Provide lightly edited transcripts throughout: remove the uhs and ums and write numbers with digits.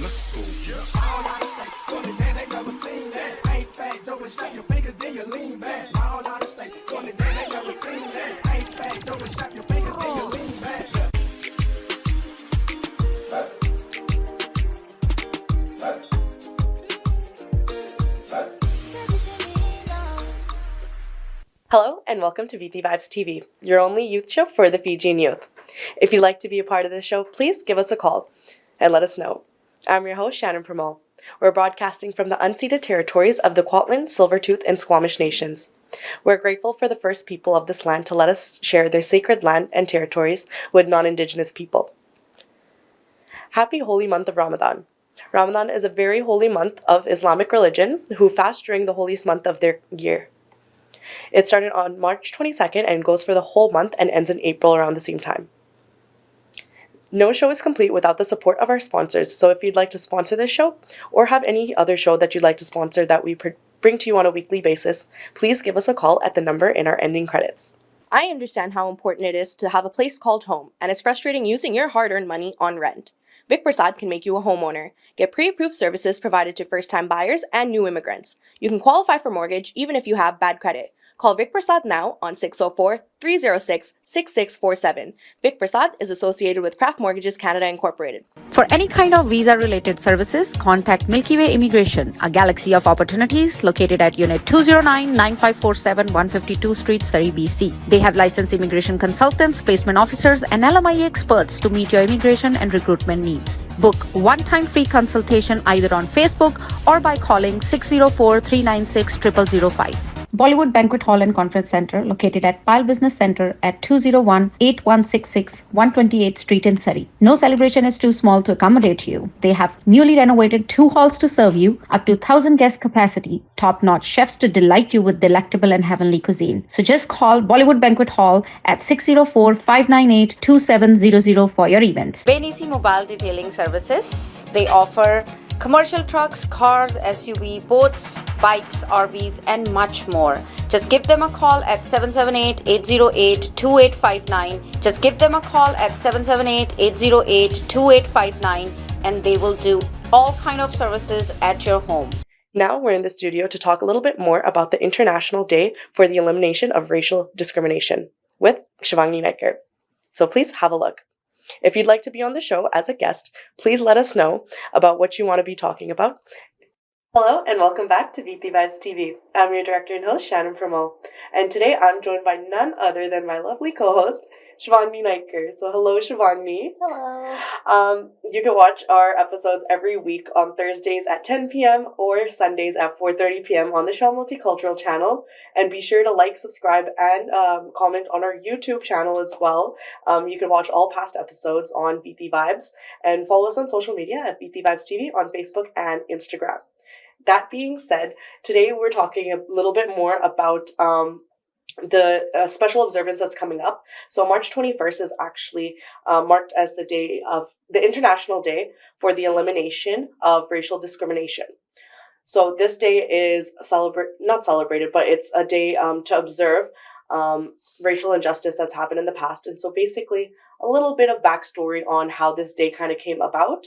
Let's go. All out of state, doing it, they never seen that. Ain't fat, don't snap your fingers, then you lean back. All out of state, doing it, they never seen that. Ain't fat, don't snap your fingers, then you lean back. Hello and welcome to Viti Vibes TV, your only youth show for the Fijian youth. If you'd like to be a part of this show, please give us a call and let us know. I'm your host, Shannon Pramal. We're broadcasting from the unceded territories of the Kwantlen, Silvertooth, and Squamish nations. We're grateful for the first people of this land to let us share their sacred land and territories with non-Indigenous people. Happy holy month of Ramadan. Ramadan is a very holy month of Islamic religion who fast during the holiest month of their year. It started on March 22nd and goes for the whole month and ends in April around the same time. No show is complete without the support of our sponsors, so if you'd like to sponsor this show or have any other show that you'd like to sponsor that we bring to you on a weekly basis, please give us a call at the number in our ending credits. I understand how important it is to have a place called home, and it's frustrating using your hard-earned money on rent. Vic Prasad can make you a homeowner. Get pre-approved services provided to first-time buyers and new immigrants. You can qualify for mortgage even if you have bad credit. Call Vic Prasad now on 604-306-6647. Vic Prasad is associated with Craft Mortgages Canada Incorporated. For any kind of visa-related services, contact Milky Way Immigration, a galaxy of opportunities located at Unit 209-9547 152 Street, Surrey, BC. They have licensed immigration consultants, placement officers, and LMIA experts to meet your immigration and recruitment needs. Book one-time free consultation either on Facebook or by calling 604-396-0005. Bollywood Banquet Hall and Conference Center, located at Pile Business Center at 201-8166 128th Street in Surrey. No celebration is too small to accommodate you. They have newly renovated 2 halls to serve you, up to 1,000 guest capacity, top-notch chefs to delight you with delectable and heavenly cuisine. So just call Bollywood Banquet Hall at 604-598-2700 for your events. Benisi Mobile Detailing Services. They offer commercial trucks, cars, SUV, boats, bikes, RVs, and much more. Just give them a call at 778-808-2859. Just give them a call at 778-808-2859 and they will do all kind of services at your home. Now we're in the studio to talk a little bit more about the International Day for the Elimination of Racial Discrimination with Shivangi Naikar. So please have a look. If you'd like to be on the show as a guest, please let us know about what you want to be talking about. Hello and welcome back to Viti Vibes TV. I'm your director and host, Shannon Pramal. And today I'm joined by none other than my lovely co-host, Shivangi Naikar. So hello, Shivangi. Hello. You can watch our episodes every week on Thursdays at 10 p.m. or Sundays at 4:30 p.m. on the Shaw Multicultural channel. And be sure to like, subscribe, and comment on our YouTube channel as well. You can watch all past episodes on Viti Vibes and follow us on social media at Viti Vibes TV on Facebook and Instagram. That being said, today we're talking a little bit more about the special observance that's coming up. So March 21st is actually marked as the International Day for the Elimination of Racial Discrimination. So this day is not celebrated, but it's a day to observe racial injustice that's happened in the past. And so basically a little bit of backstory on how this day kind of came about.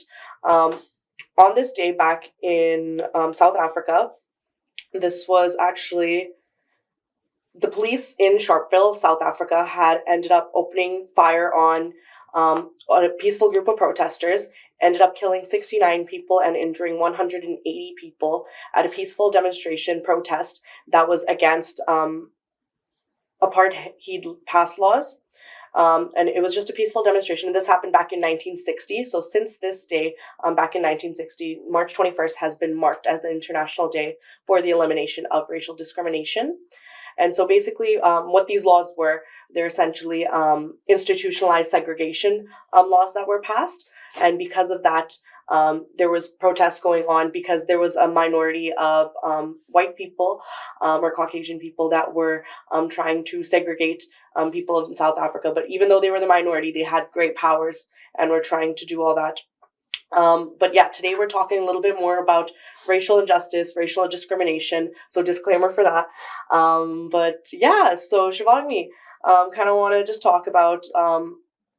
On this day back in South Africa, this was actually the police in Sharpeville, South Africa, had ended up opening fire on a peaceful group of protesters, ended up killing 69 people and injuring 180 people at a peaceful demonstration protest that was against apartheid pass laws. And it was just a peaceful demonstration. This happened back in 1960. So since this day, back in 1960, March 21st has been marked as the International Day for the Elimination of Racial Discrimination. And so basically what these laws were, they're essentially institutionalized segregation laws that were passed. And because of that, there was protests going on because there was a minority of white people or Caucasian people that were trying to segregate people in South Africa. But even though they were the minority, they had great powers and were trying to do all that. But yeah, today we're talking a little bit more about racial injustice, racial discrimination. So disclaimer for that. But yeah, so Shivangi, kind of want to just talk about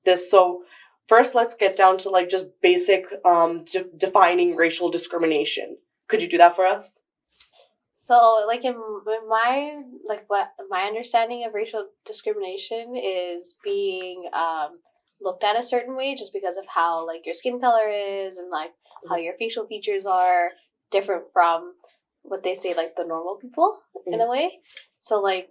this. So first let's get down to like just basic defining racial discrimination. Could you do that for us? So, like in my what my understanding of racial discrimination is being looked at a certain way just because of how like your skin color is and like how your facial features are different from what they say like the normal people in a way. So like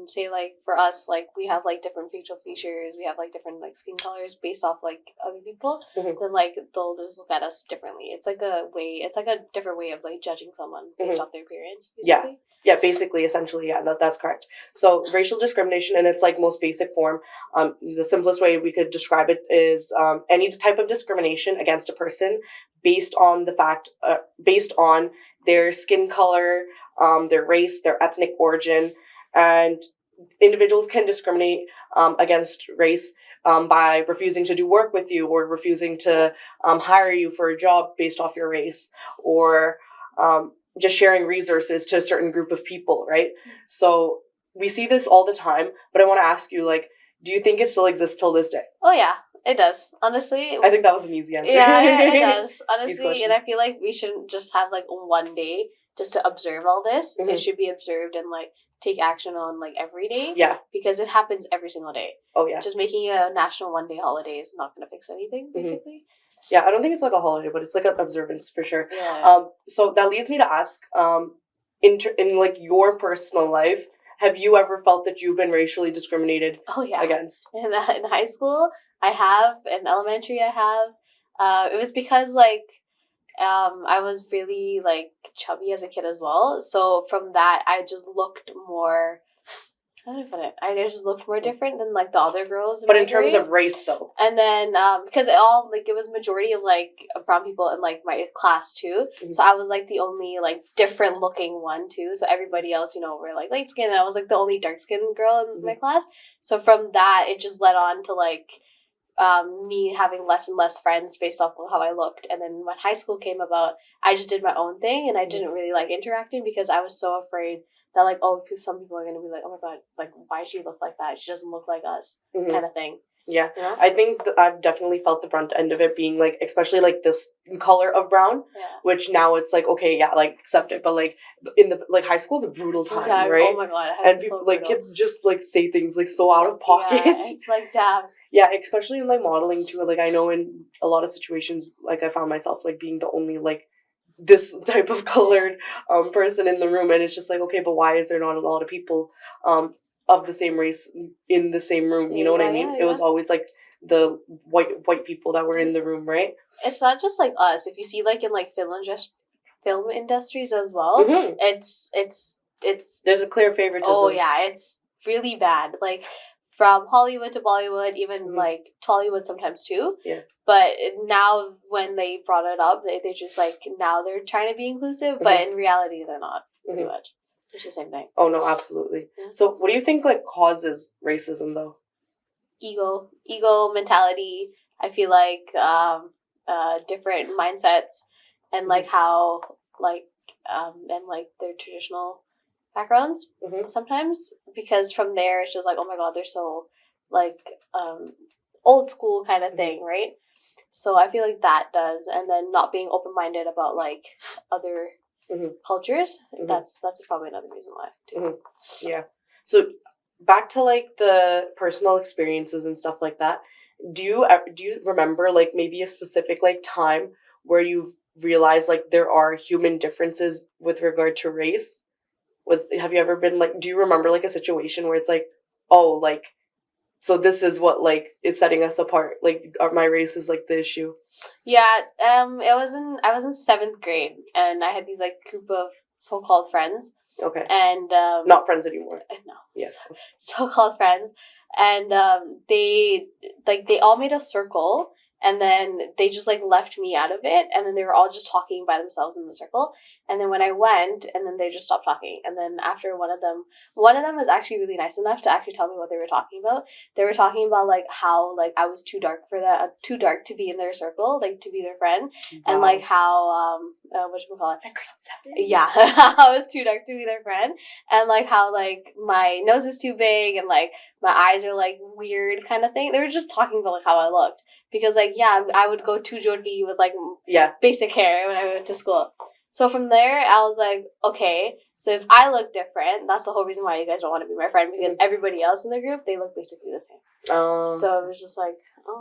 say like for us like we have like different facial features, we have like different like skin colors based off like other people, then like they'll just look at us differently. It's like a different way of like judging someone based off their appearance, basically. Basically, essentially, that's correct. So racial discrimination in its like most basic form, the simplest way we could describe it is any type of discrimination against a person based on their skin color, their race, their ethnic origin, and individuals can discriminate against race by refusing to do work with you or refusing to hire you for a job based off your race, or just sharing resources to a certain group of people, right? So we see this all the time, but I want to ask you, like, do you think it still exists till this day? Oh yeah, it does. Honestly, I think that was an easy answer. Yeah, it does. Honestly, and I feel like we shouldn't just have like one day just to observe all this. It should be observed and like take action on like every day. Yeah. Because it happens every single day. Oh yeah. Just making a national one day holiday is not going to fix anything, basically. Yeah, I don't think it's like a holiday, but it's like an observance for sure. Yeah. So that leads me to ask, in like your personal life, have you ever felt that you've been racially discriminated against? In high school, I have. In elementary, I have. It was because like I was really like chubby as a kid as well. So from that, I just looked more. How do I put it? I just looked more different than like the other girls. But in terms of race, though. And then because it was majority of like brown people in like my class too. So I was like the only like different looking one too. So everybody else, were like light skinned. And I was like the only dark skinned girl in my class. So from that, it just led on to like me having less and less friends based off of how I looked. And then when high school came about, I just did my own thing and I didn't really like interacting because I was so afraid that like, some people are going to be like, oh my god, like, why does she look like that? She doesn't look like us, kind of thing. Yeah. I think I've definitely felt the brunt end of it being like, especially like this color of brown, which now it's like, okay, yeah, like accept it. But like in the like high school is a brutal time, right? Oh my god. And people, like kids just like say things like so out of pocket. Yeah, it's like, damn. Yeah, especially in like modeling too. Like I know in a lot of situations, like I found myself like being the only like this type of colored person in the room, and it's just like, okay, but why is there not a lot of people of the same race in the same room? You know what I mean? It was always like the white people that were in the room, right? It's not just like us. If you see like in like film industries as well, it's there's a clear favoritism. Oh yeah, it's really bad. Like from Hollywood to Bollywood, even like Tollywood sometimes too. Yeah. But now when they brought it up, they're just like, now they're trying to be inclusive, but in reality they're not, pretty much. It's the same thing. Oh no, absolutely. Yeah. So what do you think like causes racism though? Ego mentality. I feel like different mindsets and like how like and like their traditional backgrounds sometimes, because from there it's just like, oh my god, they're so like old school kind of thing, right? So I feel like that does, and then not being open-minded about like other cultures. That's probably another reason why too. Yeah. So back to like the personal experiences and stuff like that. Do you remember like maybe a specific like time where you've realized like there are human differences with regard to race? Have you ever been like, do you remember like a situation where it's like, oh, like, so this is what like is setting us apart, like my race is like the issue? Yeah. I was in 7th grade and I had these like group of so-called friends. Okay. And not friends anymore. No. Yeah. So-called friends. And they all made a circle. And then they just like left me out of it, and then they were all just talking by themselves in the circle. And then when I went, and then they just stopped talking. And then after one of them was actually really nice enough to actually tell me what they were talking about. They were talking about like how like I was too dark to be in their circle, like to be their friend, and like how whatchamacallit? Yeah, I was too dark to be their friend, and like how like my nose is too big, and like my eyes are like weird kind of thing. They were just talking about like how I looked because like yeah, I would go too jodi with like basic hair when I went to school. So from there, I was like, okay, so if I look different, that's the whole reason why you guys don't want to be my friend, because everybody else in the group, they look basically the same. So it was just like,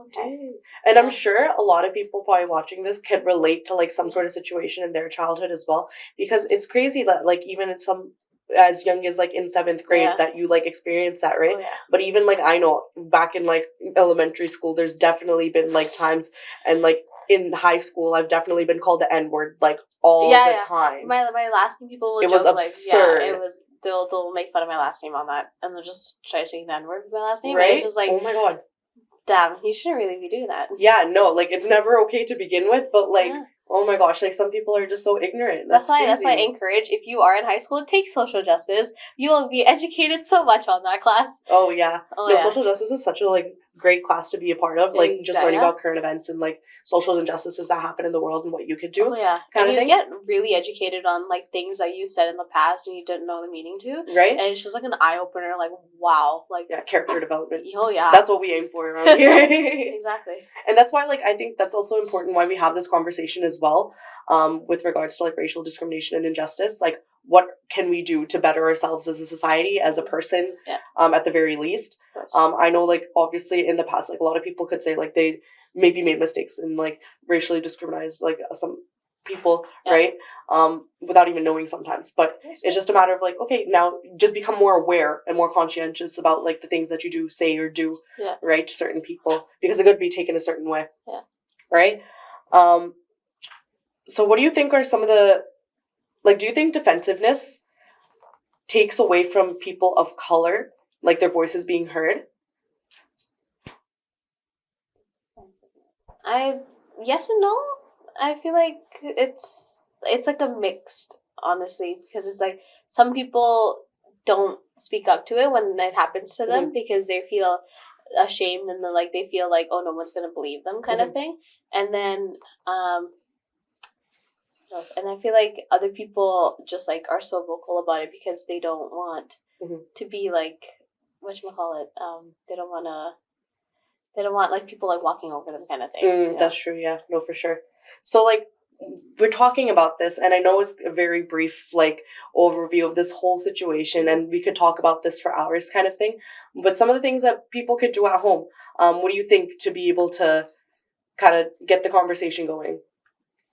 okay. And I'm sure a lot of people probably watching this could relate to like some sort of situation in their childhood as well, because it's crazy that like even in some as young as like in 7th grade that you like experience that, right? But even like I know back in like elementary school, there's definitely been like times, and like in high school, I've definitely been called the N-word like all the time. My last name, people will it joke was absurd. like, it was they'll make fun of my last name on that, and they'll just try saying the N-word with my last name. Right? And it's just like, oh my god, damn, you shouldn't really be doing that. Yeah, no, like it's never okay to begin with, but like oh my gosh, like some people are just so ignorant. That's why I encourage, if you are in high school, take social justice. You will be educated so much on that class. Oh yeah. Social justice is such a like great class to be a part of, like just learning about current events and like social injustices that happen in the world and what you could do. Kind of thing. You get really educated on like things that you've said in the past and you didn't know the meaning to. Right. And it's just like an eye opener, like wow. Like character development. Oh yeah. That's what we aim for around here. Exactly. And that's why like I think that's also important why we have this conversation as well, with regards to like racial discrimination and injustice. Like what can we do to better ourselves as a society, as a person, at the very least. I know like obviously in the past like a lot of people could say like they maybe made mistakes and like racially discriminated like some people, right? Without even knowing sometimes. But it's just a matter of like, okay, now just become more aware and more conscientious about like the things that you do, say or do, right, to certain people, because it could be taken a certain way. Yeah. Right? So what do you think are some of the, like, do you think defensiveness takes away from people of color, like their voices being heard? Yes and no. I feel like it's like a mixed, honestly, because it's like some people don't speak up to it when it happens to them because they feel ashamed and then like they feel like, oh, no one's gonna believe them kind of thing. And then and I feel like other people just like are so vocal about it because they don't want to be like whatchamacallit, they don't want like people like walking over them kind of thing. That's true, yeah. No, for sure. So like we're talking about this and I know it's a very brief like overview of this whole situation and we could talk about this for hours kind of thing, but some of the things that people could do at home, what do you think to be able to kind of get the conversation going?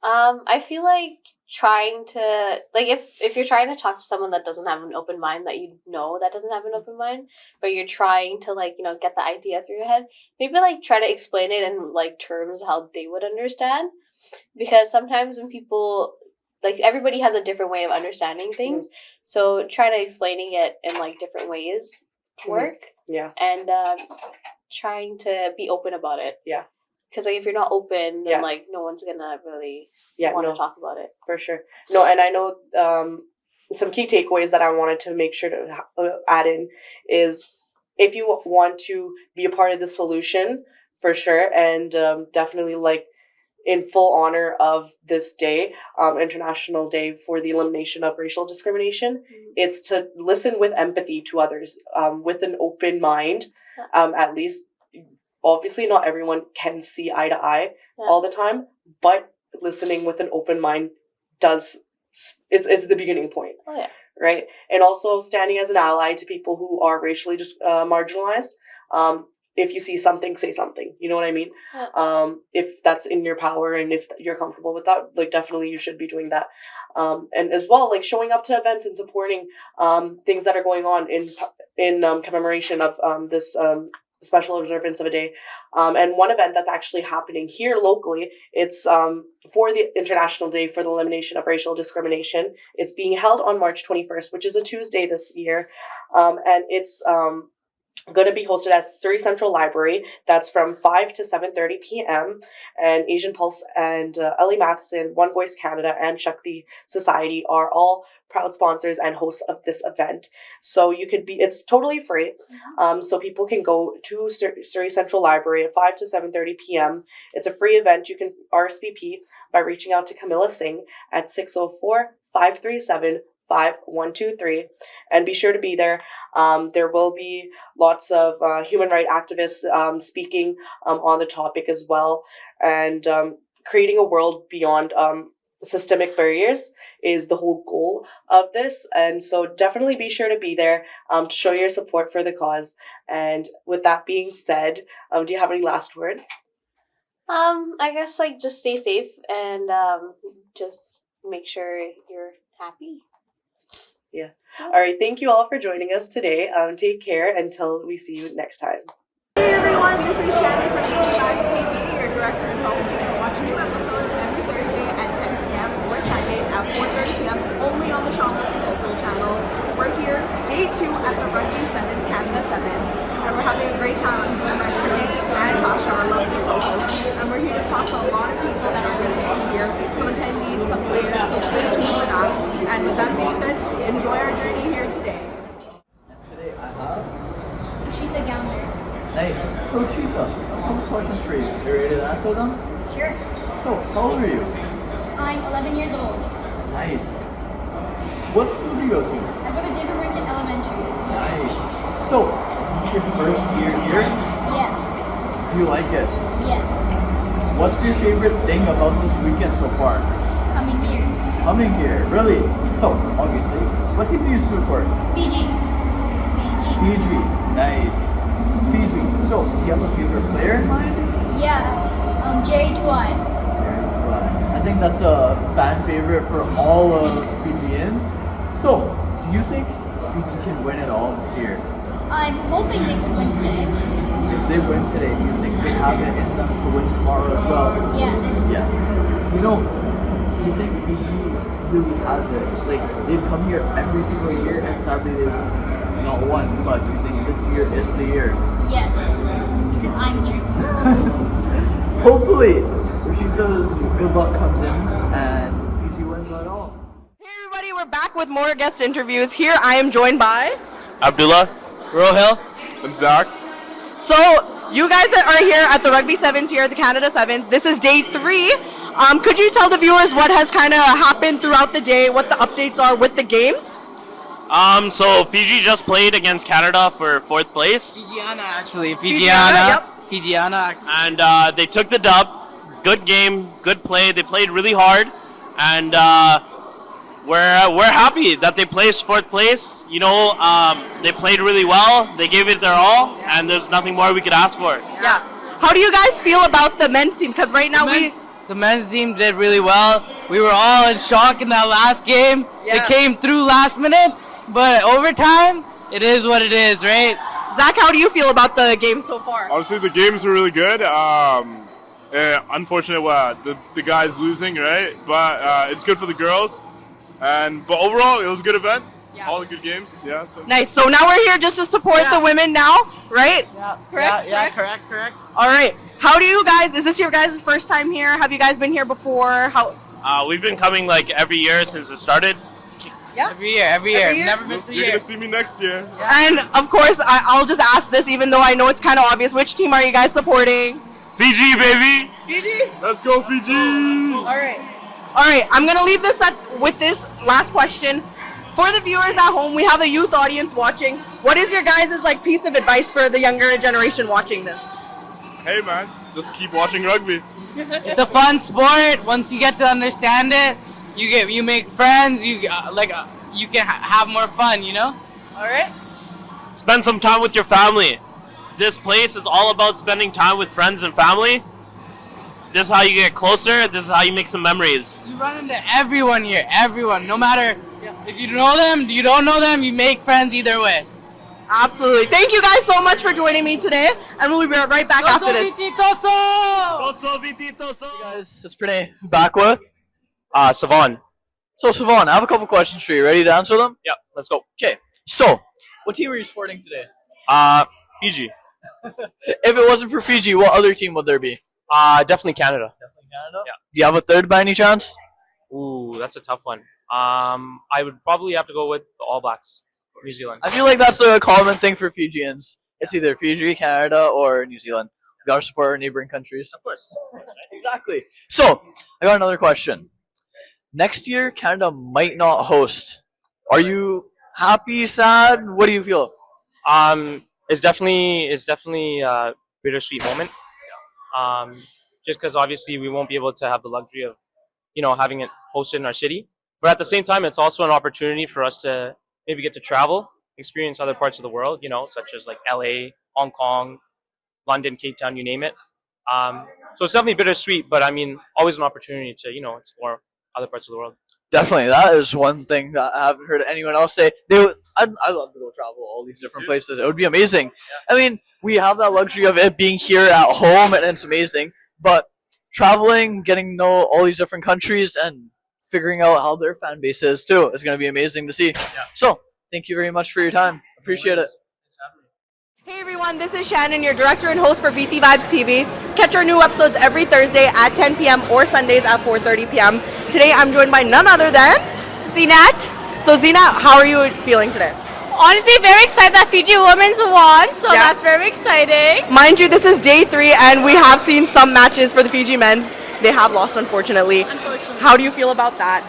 I feel like trying to, like, if you're trying to talk to someone that doesn't have an open mind, that you know that doesn't have an open mind, but you're trying to, like, you know, get the idea through your head, maybe, like, try to explain it in, like, terms how they would understand. Because sometimes when people, like, everybody has a different way of understanding things, so try to explaining it in, like, different ways work. Yeah. And trying to be open about it. Yeah. Because, like, if you're not open, then, like, no one's going to really want to talk about it. For sure. No, and I know some key takeaways that I wanted to make sure to add in is if you want to be a part of the solution, for sure, and definitely, like, in full honor of this day, International Day for the Elimination of Racial Discrimination, it's to listen with empathy to others, with an open mind, at least. Obviously, not everyone can see eye to eye all the time, but listening with an open mind it's the beginning point. Oh, yeah. Right? And also standing as an ally to people who are racially just marginalized. If you see something, say something. You know what I mean? Yeah. If that's in your power and if you're comfortable with that, like, definitely you should be doing that. And as well, like, showing up to events and supporting things that are going on in commemoration of this special observance of a day. And one event that's actually happening here locally, it's for the International Day for the Elimination of Racial Discrimination. It's being held on March 21st, which is a Tuesday this year. And it's going to be hosted at Surrey Central Library. That's from 5 to 7:30 p.m. And Asian Pulse and Ellie Matheson, One Voice Canada, and Shakti Society are all proud sponsors and hosts of this event. So it's totally free. So people can go to Surrey Central Library at 5 to 7:30 p.m. It's a free event. You can RSVP by reaching out to Camilla Singh at 604-537-5123, and be sure to be there. There will be lots of human rights activists speaking on the topic as well, and creating a world beyond systemic barriers is the whole goal of this. And so definitely be sure to be there to show your support for the cause. And with that being said, do you have any last words? I guess like just stay safe and just make sure you're happy. Yeah. All right. Thank you all for joining us today. Take care until we see you next time. Hey everyone, this is Shannon from Viti Lives TV, your director and host. You can watch new episodes every Thursday at 10 p.m. or Sundays at 4:30 p.m. only on the Shaw Multicultural channel. We're here, day 2 at the Rugby Sevens, Canada Sevens, and we're having a great time. I'm joined by Renee and Tasha, our lovely co-hosts, and we're here to talk to a lot of people that are going to be here, some attendees, some players, so stay tuned for that. And with that being said, enjoy our journey here today. And today I have Sheeta Gounder. nice. So Cheetah, a couple questions for you. You ready to answer them? Sure. So, how old are you? I'm 11 years old. Nice. What school do you go to? I go to David Rankin Elementary. Nice. So, is this your first year here? Yes. Do you like it? Yes. What's your favorite thing about this weekend so far? Coming here. Coming here, really? So, obviously, what team do you support? Fiji. Fiji. Fiji. Nice. Fiji. So, do you have a favorite player in mind? Yeah. Jerry Tuai. I think that's a fan favorite for all of Fijians. So, do you think Fiji can win it all this year? I'm hoping they can win today. If they win today, do you think they have it in them to win tomorrow as well? Yes. Yes. You know, do you think Fiji really has it? Like, they've come here every single year and sadly they've not won, but do you think this year is the year? Yes. Because I'm here. Hopefully, Rashita's good luck comes in and Fiji wins it all. Hey everybody, we're back with more guest interviews. Here I am joined by Abdullah, Rohil, and Zach. So you guys are here at the Rugby Sevens here at the Canada Sevens. This is day 3. Could you tell the viewers what has kind of happened throughout the day, what the updates are with the games? So Fiji just played against Canada for 4th place. Fijiana actually, Fijiana. Fijiana actually. And they took the dub. Good game, good play. They played really hard, and we're happy that they placed 4th place. You know, they played really well. They gave it their all, and there's nothing more we could ask for. Yeah. How do you guys feel about the men's team? Because right now The men's team did really well. We were all in shock in that last game. Yeah. They came through last minute, but overtime, it is what it is, right? Zach, how do you feel about the game so far? Obviously, the games were really good. Unfortunate, the guys losing, right? But it's good for the girls. But overall, it was a good event. Yeah. All the good games. Yeah. So. Nice. So now we're here just to support the women now, right? Yeah. Correct? Yeah, Correct? correct. All right. How do you guys, is this your guys' first time here? Have you guys been here before? How? We've been coming like every year since it started. Yeah. Every year. year? Never missed a You're year. gonna see me next year. And of course, I'll just ask this, even though I know it's kind of obvious. Which team are you guys supporting? Fiji, baby. Fiji? Let's go, Fiji. All right. I'm going to leave this with this last question. For the viewers at home, we have a youth audience watching. What is your guys' piece of advice for the younger generation watching this? Hey, man, just keep watching rugby. It's a fun sport. Once you get to understand it, you make friends. You can have more fun. You know. All right. Spend some time with your family. This place is all about spending time with friends and family. This is how you get closer. This is how you make some memories. You run into everyone here. Everyone. No matter if you know them, you don't know them, you make friends either way. Absolutely. Thank you guys so much for joining me today, and we'll be right back after this. Viti, Toso! Toso, Viti, Toso. Hey guys, it's Pranay. Back with Savon. So Savon, I have a couple questions for you. Ready to answer them? Yep, let's go. Okay. So, what team are you supporting today? Fiji. If it wasn't for Fiji, what other team would there be? Definitely Canada. Definitely Canada. Yeah. Do you have a third by any chance? Ooh, that's a tough one. I would probably have to go with the All Blacks, New Zealand. I feel like that's a common thing for Fijians. It's either Fiji, Canada, or New Zealand. We gotta support our neighboring countries. Of course. Exactly. So, I got another question. Next year, Canada might not host. Are you happy, sad? What do you feel? It's definitely a bittersweet moment. Just because obviously we won't be able to have the luxury of, having it hosted in our city. But at the same time, it's also an opportunity for us to maybe get to travel, experience other parts of the world, such as like LA, Hong Kong, London, Cape Town, you name it. So it's definitely bittersweet, but I mean, always an opportunity to, explore other parts of the world. Definitely, that is one thing that I haven't heard anyone else say. I'd love to go travel all these different places. It would be amazing. I mean, we have that luxury of it being here at home, and it's amazing. But traveling, getting to know all these different countries, and figuring out how their fan base is too, is going to be amazing to see. Yeah. So, thank you very much for your time. Appreciate it. Hey everyone, this is Shannon, your director and host for Viti Vibes TV. Catch our new episodes every Thursday at 10 p.m. or Sundays at 4:30 p.m. Today I'm joined by none other than Zinat. So Zina, how are you feeling today? Honestly, very excited that Fiji Women's won, so that's very exciting. Mind you, this is day 3 and we have seen some matches for the Fiji men's. They have lost, unfortunately. How do you feel about that?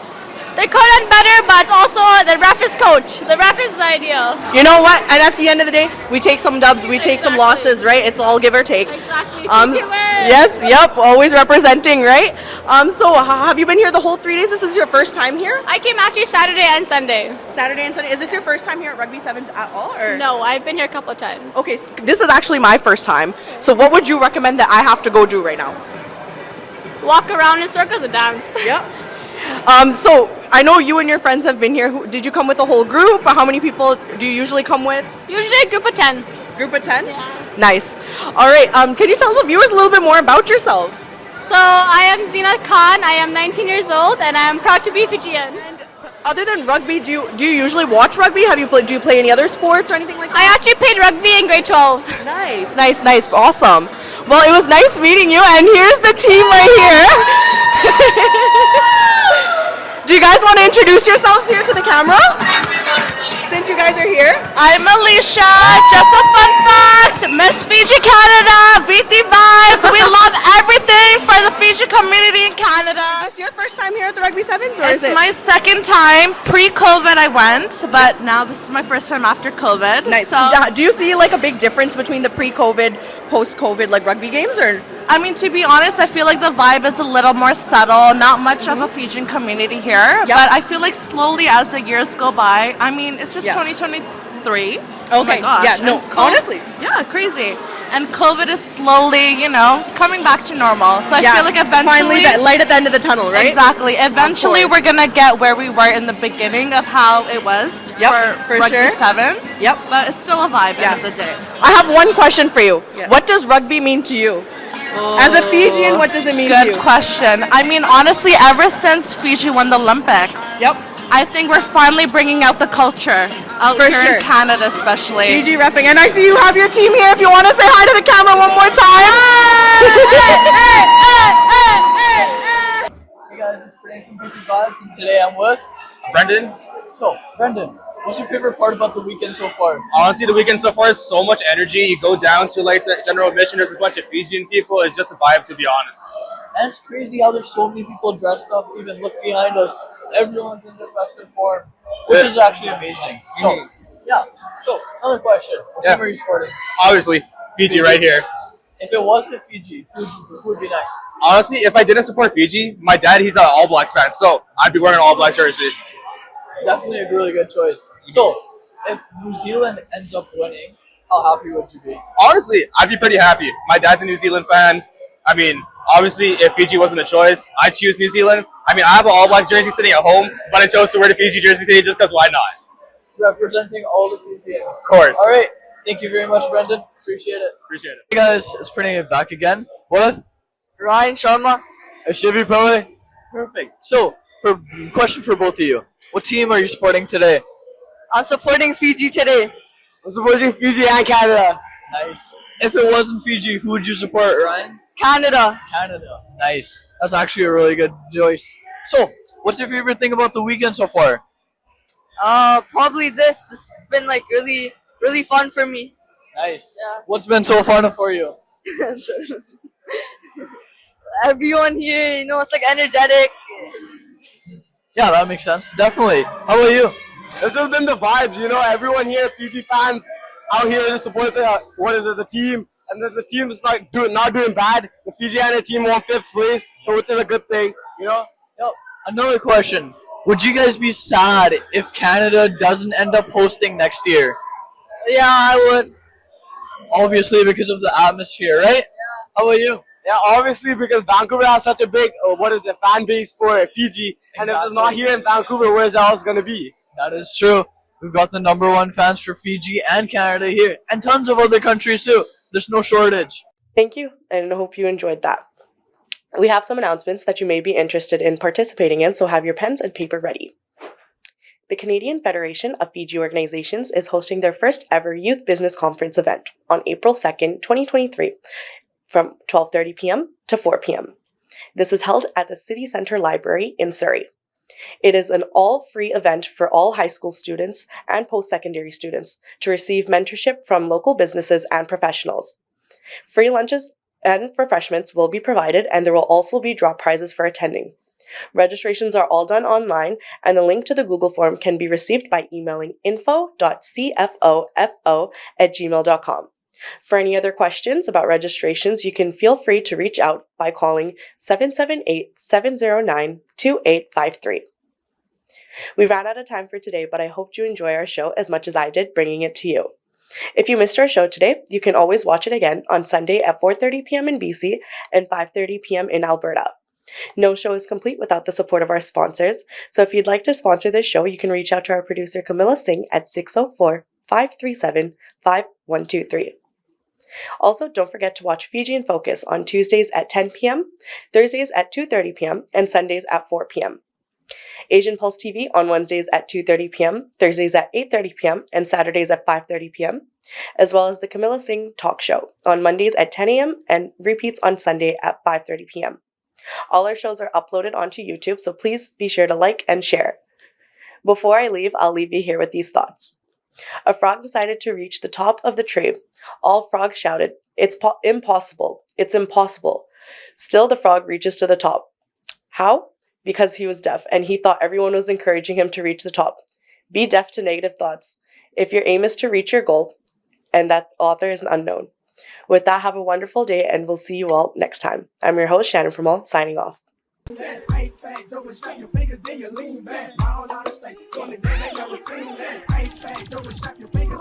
They could have done better, but also the ref is coach. The ref is ideal. You know what? And at the end of the day, we take some dubs, we take some losses, right? It's all give or take. Exactly. Yes, yep, always representing, right? So have you been here the whole 3 days? This is your first time here? I came actually Saturday and Sunday. Saturday and Sunday. Is this your first time here at Rugby Sevens at all? Or? No, I've been here a couple of times. Okay, this is actually my first time. So what would you recommend that I have to go do right now? Walk around in circles and dance. Yep. So I know you and your friends have been here. Did you come with the whole group? Or how many people do you usually come with? Usually a group of 10. Group of 10? Yeah. Nice. All right. Can you tell the viewers a little bit more about yourself? So I am Zina Khan. I am 19 years old and I am proud to be Fijian. And other than rugby, do you usually watch rugby? Do you play any other sports or anything like that? I actually played rugby in grade 12. Nice. Awesome. Well, it was nice meeting you, and here's the team right here. Do you guys want to introduce yourselves here to the camera? Since you guys are here. I'm Alicia. Just a fun fact. Miss Fiji Canada, Viti Vibes. We love everything for the Fiji community in Canada. Is this your first time here at the Rugby Sevens, or It's is it? my second time. Pre-COVID I went, but now this is my first time after COVID. Nice. So, Do you see like a big difference between the pre-COVID, post-COVID like rugby games, or? I mean, to be honest, I feel like the vibe is a little more subtle. Not much of a Fijian community here, but I feel like slowly as the years go by, I mean, it's just 2023. Oh my gosh. Yeah, no, honestly. Yeah, crazy. And COVID is slowly, coming back to normal. So I feel like eventually... Finally, that light at the end of the tunnel, right? Exactly. Eventually, we're going to get where we were in the beginning of how it was for Rugby sure. Sevens. Yep. But it's still a vibe at the end of the day. I have one question for you. What does rugby mean to you? As a Fijian, what does it mean to you? Good question. I mean, honestly, ever since Fiji won the Olympics, I think we're finally bringing out the culture out here in Canada, especially. Fiji repping, and I see you have your team here. If you want to say hi to the camera one more time. Hey guys, it's Brandon from Viti Vibes, and today I'm with Brendan. So, Brendan, what's your favorite part about the weekend so far? Honestly, the weekend so far is so much energy. You go down to like the general admission, there's a bunch of Fijian people. It's just a vibe, to be honest. And it's crazy how there's so many people dressed up. Even look behind us. Everyone's in their festive form, which is actually amazing. So, So, another question. What team are you supporting? Obviously, Fiji right here. If it wasn't Fiji, who would be next? Honestly, if I didn't support Fiji, my dad, he's an All Blacks fan, so I'd be wearing an All Blacks jersey. Definitely a really good choice. So, if New Zealand ends up winning, how happy would you be? Honestly, I'd be pretty happy. My dad's a New Zealand fan. I mean, obviously, if Fiji wasn't a choice, I'd choose New Zealand. I mean, I have an All Blacks jersey sitting at home, but I chose to wear the Fiji jersey today just because why not? Representing all the Fijians. Of course. All right. Thank you very much, Brendan. Appreciate it. Hey guys, it's Pranay back again with Ryan Sharma. Shivi Pele. Perfect. So, question for both of you. What team are you supporting today? I'm supporting Fiji today. I'm supporting Fiji and Canada. Nice. If it wasn't Fiji, who would you support, Ryan? Canada. Canada. Nice. That's actually a really good choice. So, what's your favorite thing about the weekend so far? Probably this. It's been like really fun for me. Nice. Yeah. What's been so fun for you? Everyone here, it's like energetic. Yeah, that makes sense. Definitely. How about you? This has been the vibes, everyone here, Fiji fans out here to support the team, and then the team is not doing bad. The Fijiana team won 5th place, so which is a good thing, Yep. Another question. Would you guys be sad if Canada doesn't end up hosting next year? Yeah, I would. Obviously because of the atmosphere, right? Yeah. How about you? Yeah, obviously because Vancouver has such a big, fan base for Fiji, and if it's not here in Vancouver, where's else going to be? That is true. We've got the #1 fans for Fiji and Canada here, and tons of other countries too. There's no shortage. Thank you, and I hope you enjoyed that. We have some announcements that you may be interested in participating in, so have your pens and paper ready. The Canadian Federation of Fiji Organizations is hosting their first ever Youth Business Conference event on April 2nd, 2023, from 12:30 p.m. to 4 p.m. This is held at the City Centre Library in Surrey. It is an all-free event for all high school students and post-secondary students to receive mentorship from local businesses and professionals. Free lunches and refreshments will be provided, and there will also be draw prizes for attending. Registrations are all done online, and the link to the Google form can be received by emailing info.cfofo@gmail.com. For any other questions about registrations, you can feel free to reach out by calling 778-709-2853. We ran out of time for today, but I hope you enjoy our show as much as I did bringing it to you. If you missed our show today, you can always watch it again on Sunday at 4:30 p.m. in BC and 5:30 p.m. in Alberta. No show is complete without the support of our sponsors, so if you'd like to sponsor this show, you can reach out to our producer Camilla Singh at 604-537-5123. Also, don't forget to watch Fiji in Focus on Tuesdays at 10 p.m., Thursdays at 2:30 p.m., and Sundays at 4 p.m. Asian Pulse TV on Wednesdays at 2:30 p.m., Thursdays at 8:30 p.m., and Saturdays at 5:30 p.m., as well as the Camilla Singh Talk Show on Mondays at 10 a.m. and repeats on Sunday at 5:30 p.m. All our shows are uploaded onto YouTube, so please be sure to like and share. Before I leave, I'll leave you here with these thoughts. A frog decided to reach the top of the tree. All frogs shouted, "It's impossible! It's impossible!" Still, the frog reaches to the top. How? Because he was deaf, and he thought everyone was encouraging him to reach the top. Be deaf to negative thoughts. If your aim is to reach your goal, and that author is unknown. With that, have a wonderful day, and we'll see you all next time. I'm your host, Shannon Pramal, signing off. Ain't fat, Joe, snap your fingers, then you lean back. All out of state, 20 days, they never seen that. Ain't fat, Joe, snap your fingers.